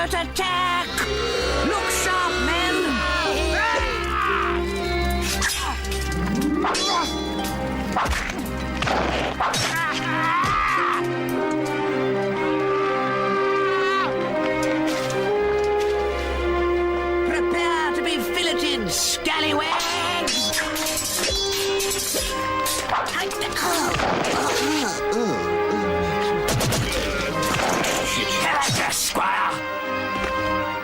Alert attack! Look sharp, men! Prepare to be filleted, scallywags! Character, Squire!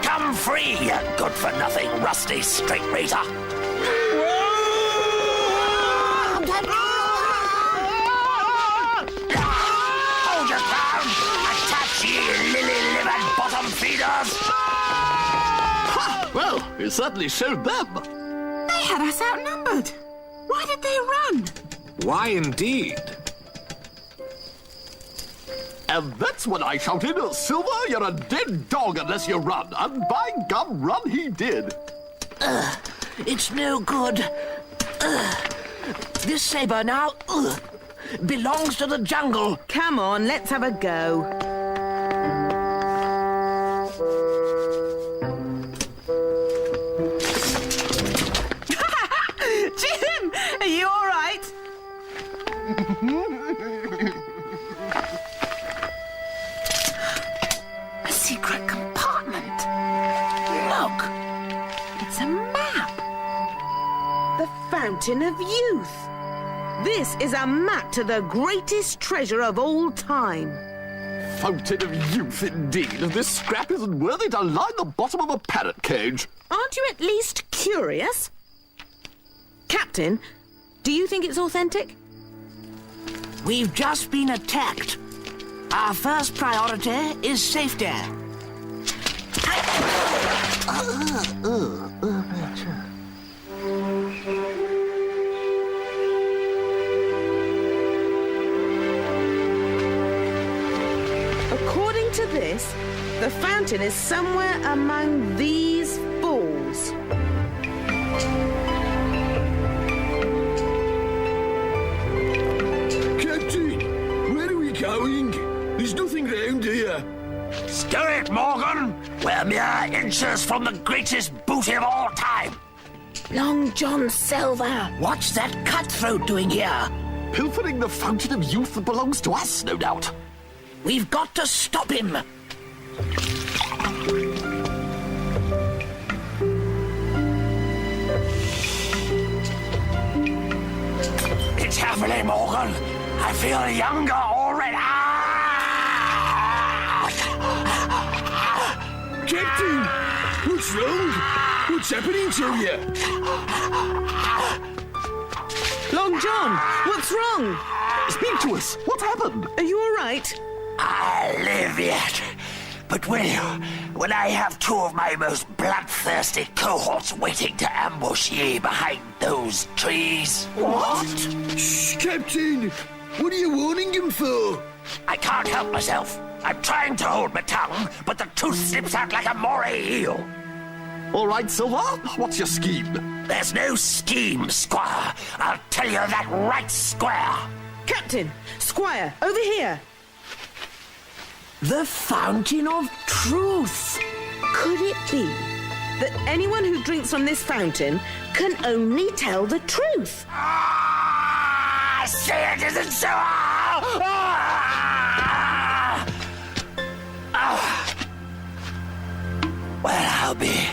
Come free, you good-for-nothing, rusty straight-razor! Hold your ground! Attach ye, lily-livered bottom feeders! Well, you certainly showed them. They had us outnumbered. Why did they run? Why indeed? And that's when I shouted, Silver, you're a dead dog unless you run. And by gum, run he did. It's no good. This saber now belongs to the jungle. Come on, let's have a go. Jim, are you all right? A secret compartment. Look, it's a map. The Fountain of Youth. This is a map to the greatest treasure of all time. Fountain of youth, indeed. This scrap isn't worthy to line the bottom of a parrot cage. Aren't you at least curious? Captain, do you think it's authentic? We've just been attacked. Our first priority is safety. According to this, the fountain is somewhere among these falls. Captain, where are we going? There's nothing round here. Stow it, Morgan! We're mere inches from the greatest booty of all time. Long John Silver. What's that cutthroat doing here? Pilfering the Fountain of Youth that belongs to us, no doubt. We've got to stop him. It's happening, Morgan. I feel younger already. Captain, what's wrong? What's happening to you? Long John, what's wrong? Speak to us. What happened? Are you all right? I live yet. But when I have two of my most bloodthirsty cohorts waiting to ambush ye behind those trees. What? Shh, Captain. What are you warning him for? I can't help myself. I'm trying to hold my tongue, but the tooth slips out like a moray eel. All right, Silver. What's your scheme? There's no scheme, Squire. I'll tell you that right square. Captain, Squire, over here. The Fountain of Truth. Could it be that anyone who drinks from this fountain can only tell the truth? Ah! Say it isn't so. Well, I'll be.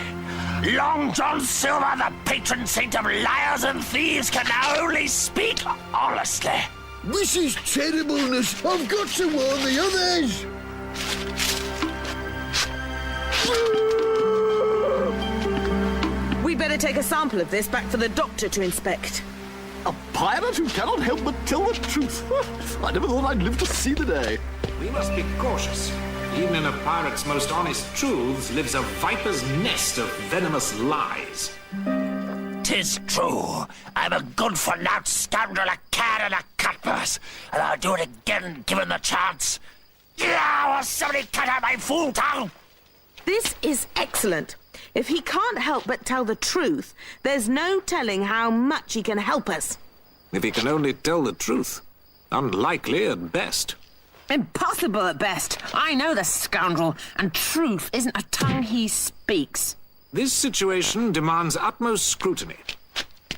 Long John Silver, the patron saint of liars and thieves, can now only speak honestly. This is terribleness. I've got to warn the others. We'd better take a sample of this back for the doctor to inspect. A pirate who cannot help but tell the truth. I never thought I'd live to see the day. We must be cautious. Even in a pirate's most honest truths lives a viper's nest of venomous lies. 'Tis true. I'm a good-for-nought scoundrel, a cad and a cutpurse, and I'll do it again given the chance. Yeah, will somebody cut out my fool tongue? This is excellent. If he can't help but tell the truth, there's no telling how much he can help us. If he can only tell the truth. Unlikely at best. Impossible at best. I know the scoundrel, and truth isn't a tongue he speaks. This situation demands utmost scrutiny.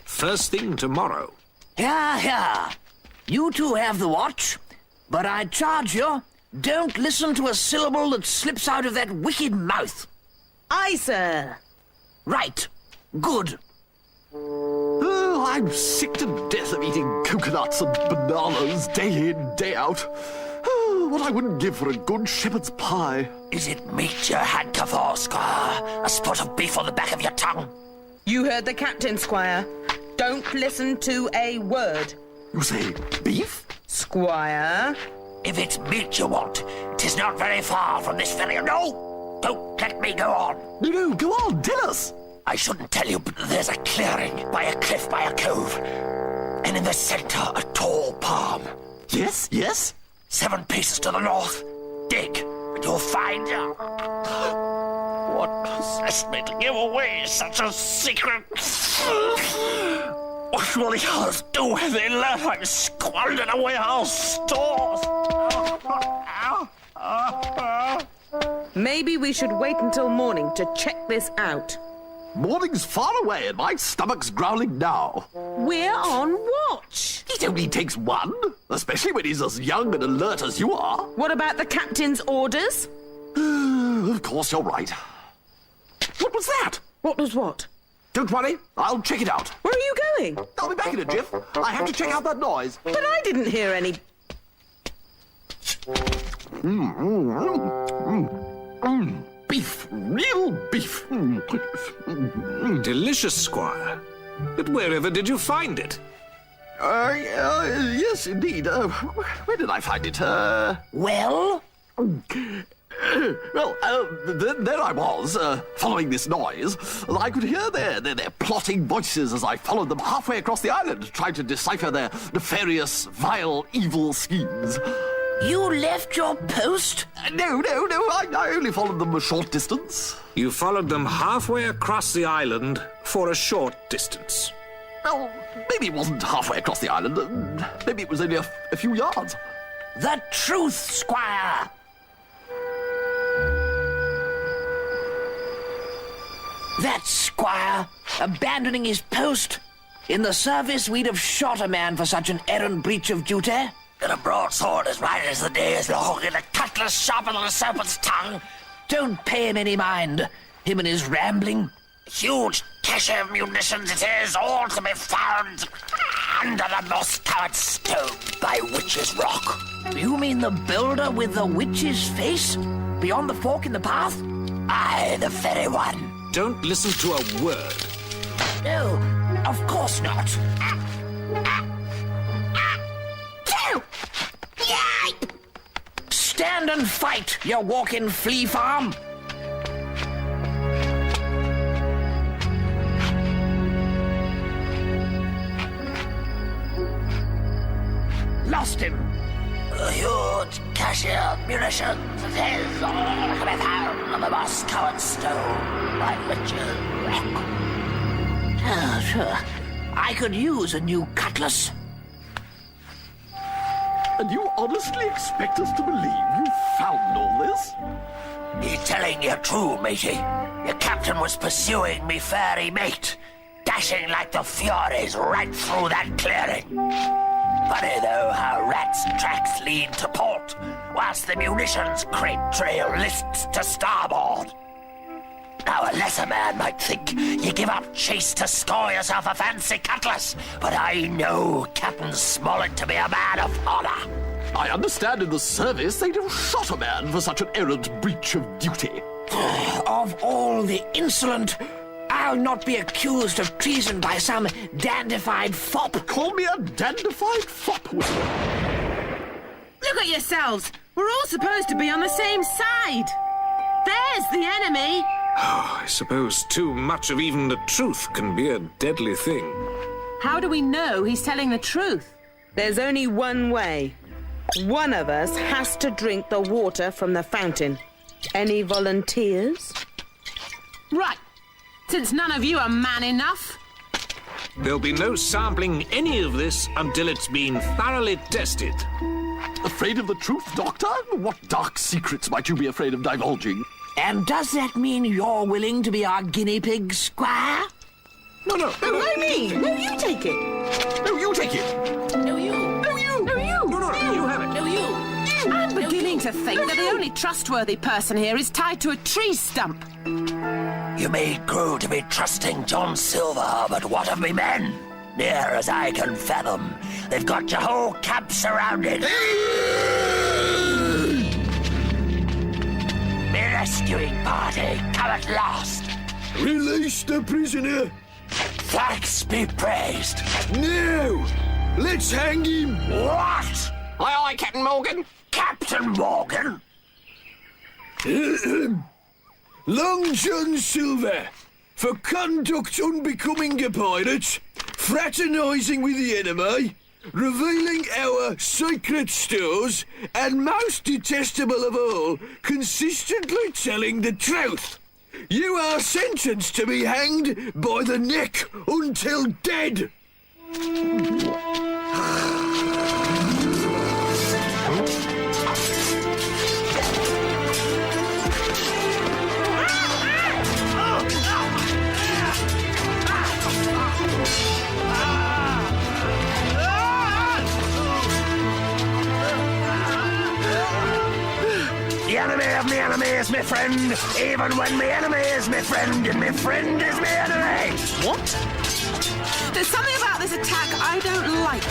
First thing tomorrow. Here. You two have the watch, but I charge you, don't listen to a syllable that slips out of that wicked mouth. Aye, sir. Right. Good. Oh, I'm sick to death of eating coconuts and bananas day in, day out. Oh, what I wouldn't give for a good shepherd's pie. Is it meat you handcuff or, Squire? A spot of beef on the back of your tongue? You heard the captain, Squire. Don't listen to a word. You say beef? Squire. If it's meat you want, 'tis not very far from this very... No! Don't let me go on. No, go on, tell us. I shouldn't tell you, but there's a clearing by a cliff, by a cove. And in the centre, a tall palm. Yes? 7 paces to the north. Dig, and you'll find... What possessed me to give away such a secret? What will the others do when they learn I've squandered away our stores? Maybe we should wait until morning to check this out. Morning's far away and my stomach's growling now. We're on watch. It only takes one, especially when he's as young and alert as you are. What about the captain's orders? Of course you're right. What was that? What was what? Don't worry, I'll check it out. Where are you going? I'll be back in a jiff. I have to check out that noise. But I didn't hear any... Beef, real beef. Delicious, Squire. But wherever did you find it? Yes, indeed. Where did I find it? Well? Well, there I was, following this noise. I could hear their plotting voices as I followed them halfway across the island, trying to decipher their nefarious, vile, evil schemes. You left your post? No, I only followed them a short distance. You followed them halfway across the island for a short distance. Well, maybe it wasn't halfway across the island. Maybe it was only a few yards. The truth, Squire! That Squire, abandoning his post. In the service, we'd have shot a man for such an errant breach of duty. And a broadsword as right as the day is long, and a cutlass sharper than a serpent's tongue. Don't pay him any mind, him and his rambling. Huge cache of munitions it is, all to be found under the moss-covered stone by Witch's Rock. You mean the builder with the witch's face? Beyond the fork in the path? Aye, the very one. Don't listen to a word. No, of course not. Stand and fight, you walking flea farm! Lost him. A huge cache of munitions it is, all to be found on the moss-covered stone by Witch's Rock. Ah, sure. I could use a new cutlass. And you honestly expect us to believe you found all this? He's telling you true, matey. Your captain was pursuing me fairy mate, dashing like the furies right through that clearing. Funny though how rats' tracks lead to port, whilst the munitions crate trail lists to starboard. Now a lesser man might think you give up chase to score yourself a fancy cutlass, but I know Captain Smollett to be a man of honor. I understand in the service they'd have shot a man for such an errant breach of duty. Of all the insolent, I'll not be accused of treason by some dandified fop. Call me a dandified fop. Look at yourselves. We're all supposed to be on the same side. There's the enemy. Oh, I suppose too much of even the truth can be a deadly thing. How do we know he's telling the truth? There's only one way. One of us has to drink the water from the fountain. Any volunteers? Right. Since none of you are man enough. There'll be no sampling any of this until it's been thoroughly tested. Afraid of the truth, Doctor? What dark secrets might you be afraid of divulging? And does that mean you're willing to be our guinea pig, Squire? No. Why me? No, you take it. No, you take it. No, you. No, you. No, you. No, you have it. No, you. I'm beginning to think that the only trustworthy person here is tied to a tree stump. You may grow to be trusting John Silver, but what of me men? Near as I can fathom, they've got your whole camp surrounded. Me rescuing party come at last. Release the prisoner. Thanks be praised. Now, let's hang him. What? Aye, Captain Morgan. Captain Morgan? Long John Silver, for conduct unbecoming a pirate, fraternising with the enemy, revealing our secret stores, and most detestable of all, consistently telling the truth. You are sentenced to be hanged by the neck until dead. The enemy of me enemy is my friend, even when my enemy is my friend, and my friend is my enemy. What? There's something about this attack I don't like.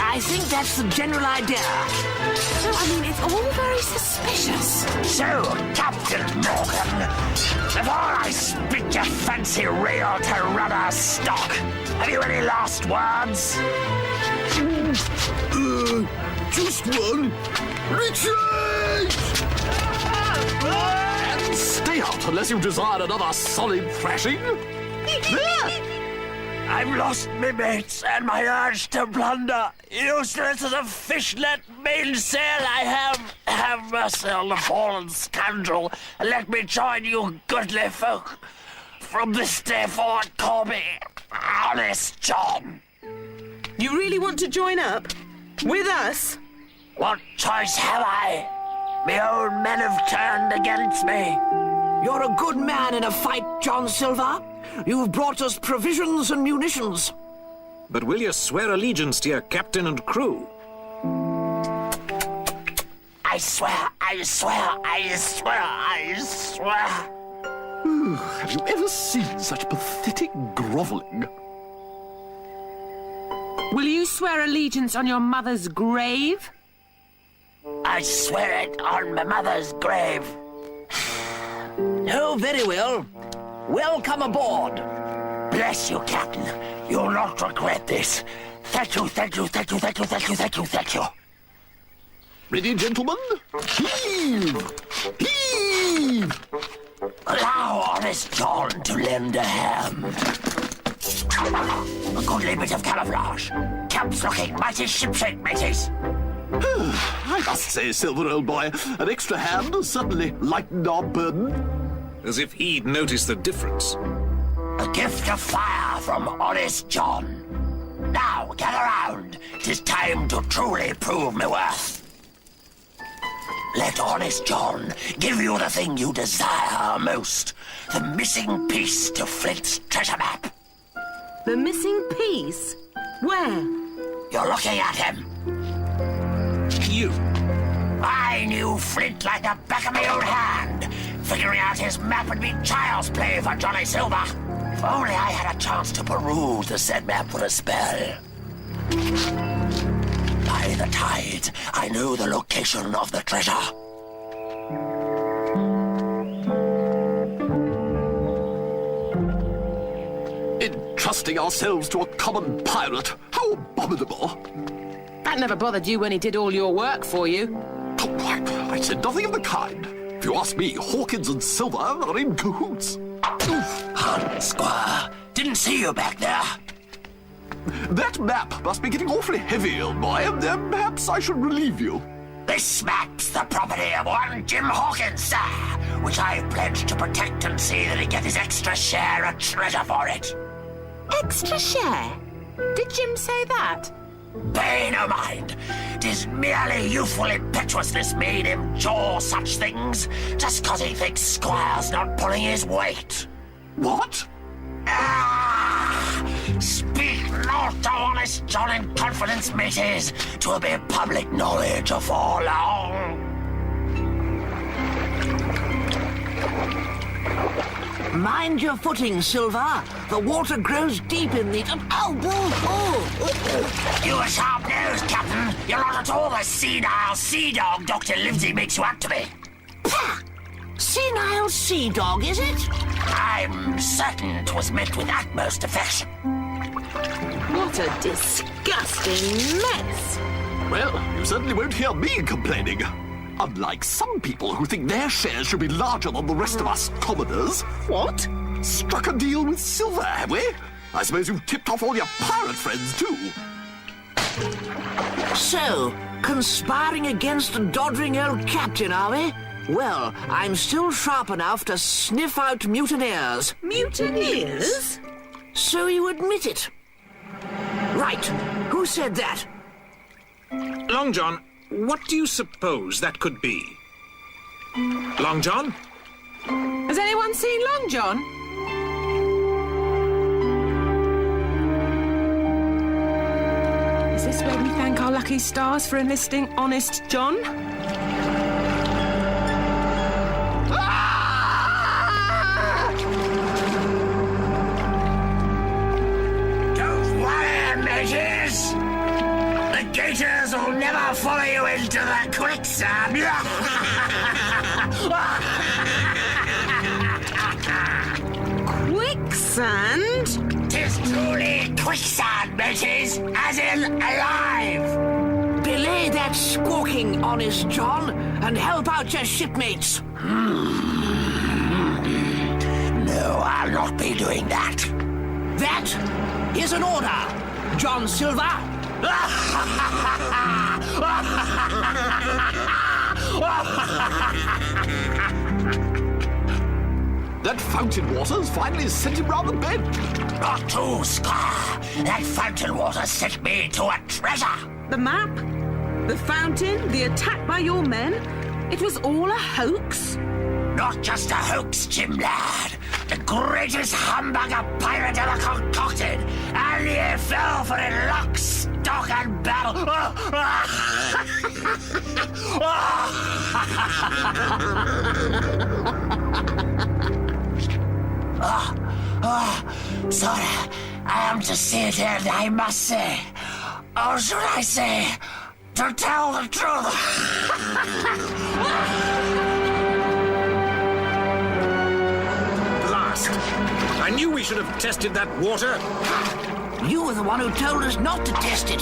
I think that's the general idea. No, I mean, it's all very suspicious. So, Captain Morgan, before I spit your fancy reel to rudder stock, have you any last words? Just one. Retreat! And stay out unless you desire another solid thrashing. I've lost my mates and my urge to plunder. Useless as a fishnet mainsail, I have mercy on the fallen scoundrel, and let me join you goodly folk. From this day forward, call me Honest John. You really want to join up? With us? What choice have I? My own men have turned against me. You're a good man in a fight, John Silver. You've brought us provisions and munitions. But will you swear allegiance to your captain and crew? I swear. Have you ever seen such pathetic grovelling? Will you swear allegiance on your mother's grave? I swear it on my mother's grave. Oh, very well. Welcome aboard. Bless you, Captain. You'll not regret this. Thank you. Ready, gentlemen? Heave! Heave! Allow Honest John to lend a hand. A goodly bit of camouflage. Camp's looking mighty shipshape, mateys. I must say, Silver, old boy, an extra hand has certainly lightened our burden. As if he'd noticed the difference. A gift of fire from Honest John. Now, gather round. 'Tis time to truly prove my worth. Let Honest John give you the thing you desire most. The missing piece to Flint's treasure map. The missing piece? Where? You're looking at him. You. I knew Flint like the back of my own hand. Figuring out his map would be child's play for Johnny Silver. If only I had a chance to peruse the said map for a spell. By the tide, I knew the location of the treasure. Entrusting ourselves to a common pirate. How abominable! That never bothered you when he did all your work for you. Oh, I said nothing of the kind. If you ask me, Hawkins and Silver are in cahoots. Hunt, Squire. Didn't see you back there. That map must be getting awfully heavy, old boy. Perhaps I should relieve you. This map's the property of one Jim Hawkins, sir, which I've pledged to protect and see that he gets his extra share of treasure for it. Extra share? Did Jim say that? Pay no mind. 'Tis merely youthful impetuousness made him jaw such things, just 'cause he thinks Squire's not pulling his weight. What? Ah! Speak not to honest John in confidence, mateys. 'Twill be public knowledge afore long. Mind your footing, Silver. The water grows deep in the... You a sharp nose, Captain. You're not at all the senile sea dog Dr. Livesey makes you out to be. Pah! Senile sea dog, is it? I'm certain 'twas meant with utmost affection. What a disgusting mess! Well, you certainly won't hear me complaining. Unlike some people who think their shares should be larger than the rest of us commoners. What? Struck a deal with Silver, have we? I suppose you've tipped off all your pirate friends, too. So, conspiring against a doddering old captain, are we? Well, I'm still sharp enough to sniff out mutineers. Mutineers? So you admit it. Right, who said that? Long John, what do you suppose that could be? Long John? Has anyone seen Long John? Is this where we thank our lucky stars for enlisting honest John? Don't worry, mateys. The gators will never follow you into the quicksand. Quicksand? 'Tis truly quicksand, mateys, as in alive. Belay that squawking, honest John, and help out your shipmates. No, I'll not be doing that. That is an order, John Silver. That fountain water's finally sent him round the bend. Not too, Scar. That fountain water sent me to a treasure. The map? The fountain? The attack by your men? It was all a hoax? Not just a hoax, Jim lad. The greatest humbug a pirate ever concocted. And he fell for it lock, stock, and barrel. Sorry. I am to see it end, I must say. Or should I say, to tell the truth? Blast! I knew we should have tested that water. You were the one who told us not to test it.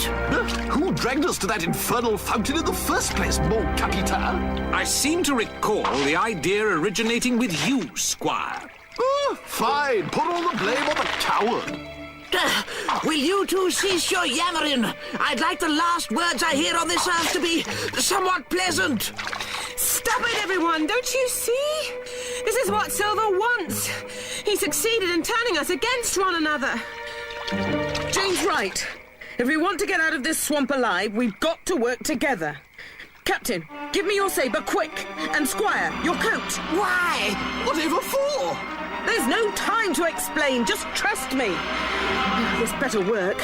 Who dragged us to that infernal fountain in the first place, mon capitaine? I seem to recall the idea originating with you, Squire. Oh, fine. Put all the blame on the coward. Will you two cease your yammering? I'd like the last words I hear on this earth to be somewhat pleasant. Stop it, everyone! Don't you see? This is what Silver wants. He succeeded in turning us against one another. Jane's right. If we want to get out of this swamp alive, we've got to work together. Captain, give me your sabre, quick! And Squire, your coat! Why? Whatever for? There's no time to explain, just trust me. This better work.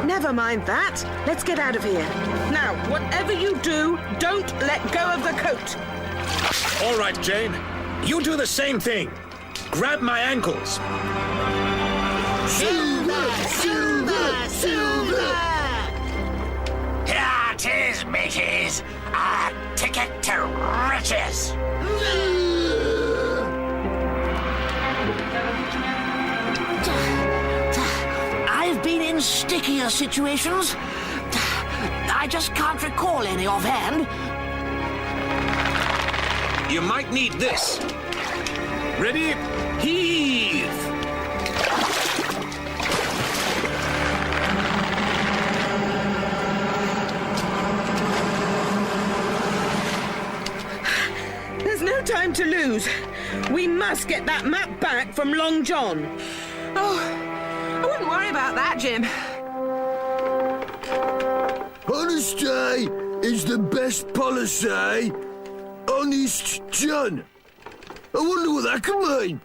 Never mind that. Let's get out of here. Now, whatever you do, don't let go of the coat. All right, Jane. You do the same thing. Grab my ankles. Silver! Silver! Silver! Here it is, mateys. A ticket to riches. I've been in stickier situations. I just can't recall any offhand. You might need this. Ready? Heave! There's no time to lose. We must get that map back from Long John. Oh, I wouldn't worry about that, Jim. Honesty is the best policy. Honest John. I wonder what that could mean.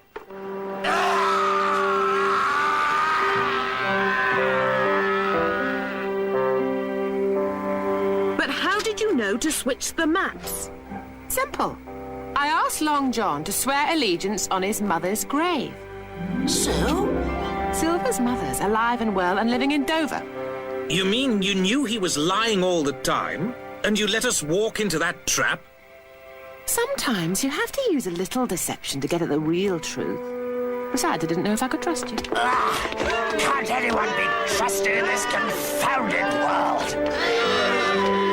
But how did you know to switch the maps? Simple. I asked Long John to swear allegiance on his mother's grave. So? Silver's mother's alive and well and living in Dover. You mean you knew he was lying all the time, and you let us walk into that trap? Sometimes you have to use a little deception to get at the real truth. Besides, I didn't know if I could trust you. Can't anyone be trusted in this confounded world?